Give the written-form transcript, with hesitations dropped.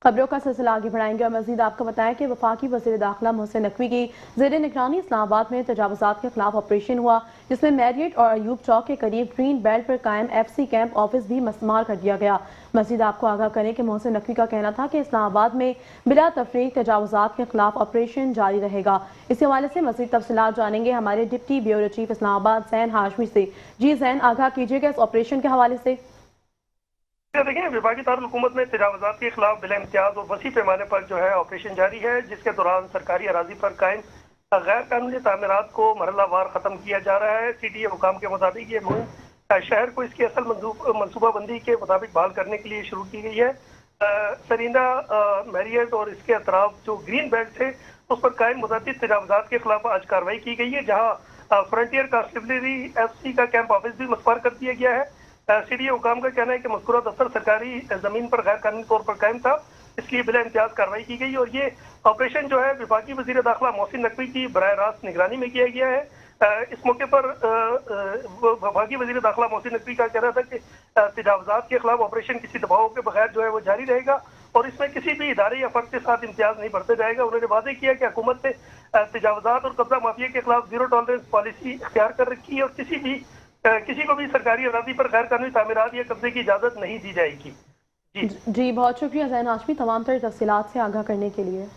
खबरों का सिलसिला आगे बढ़ाएंगे और मजीद आपको बताएं कि वफाकी वज़ीर दाखिला मोहसिन नकवी की ज़ेर निगरानी इस्लामाबाद में तजावुज़ात के खिलाफ ऑपरेशन हुआ, जिसमें मैरियट और अयूब चौक के करीब ग्रीन बेल्ट पर कायम FC कैंप ऑफिस भी मस्मार कर दिया गया। मजीद आपको आगाह करें कि मोहसिन नकवी का कहना था कि इस्लामाबाद में बिला तफरीक तजावुज़ात के खिलाफ ऑपरेशन जारी रहेगा। इसी हवाले से मजीद तफसीलात जानेंगे हमारे डिप्टी ब्यूरो चीफ इस्लामाबाद ज़ैन हाशमी से। जी ज़ैन, आगाह कीजिएगा इस ऑपरेशन के हवाले से। देखिए, विभागी दारुल-हुकूमत में तजावुज़ात के खिलाफ बिला इम्तियाज और वसी पैमाने पर जो है ऑपरेशन जारी है, जिसके दौरान सरकारी अराजी पर कायम गैर कानूनी तामीरात को मरहलावार खत्म किया जा रहा है। CDA हुकाम के मुताबिक ये मुहिम शहर को इसकी असल मनसूबाबंदी के मुताबिक बहाल करने के लिए शुरू की गई है। सरीना, मैरियट और इसके अतराफ जो ग्रीन बेल्ट थे उस पर कायम मुतअद्दिद तजावुज़ात के खिलाफ आज कार्रवाई की गई है, जहाँ फ्रंटियर कांस्टेबलरी FC का कैंप ऑफिस भी मस्मार कर दिया गया है। CDA हुकाम का कहना है कि मज़कूरा दफ्तर सरकारी जमीन पर गैर कानूनी तौर पर कायम था, इसलिए बिला इम्तियाज कार्रवाई की गई और ये ऑपरेशन जो है विभागी वज़ीर दाखिला मोहसिन नकवी की बराह रास्त निगरानी में किया गया है। इस मौके पर विभागी वज़ीर दाखिला मोहसिन नकवी का कहना था कि तजावुज़ात के खिलाफ ऑपरेशन किसी दबाव के बगैर जो है वो जारी रहेगा और इसमें किसी भी इदारे या फर्द के साथ इम्तियाज नहीं बरता जाएगा। उन्होंने वादे किया कि हुकूमत ने तजावुज़ात और कब्जा माफिया के खिलाफ जीरो टॉलरेंस पॉलिसी इख्तियार कर रखी है और किसी को भी सरकारी अराजी पर गैर कानूनी तामीरात या कब्जे की इजाजत नहीं दी जाएगी। जी बहुत शुक्रिया ज़ैन हाशमी तमाम तर तफसीलात से आगाह करने के लिए।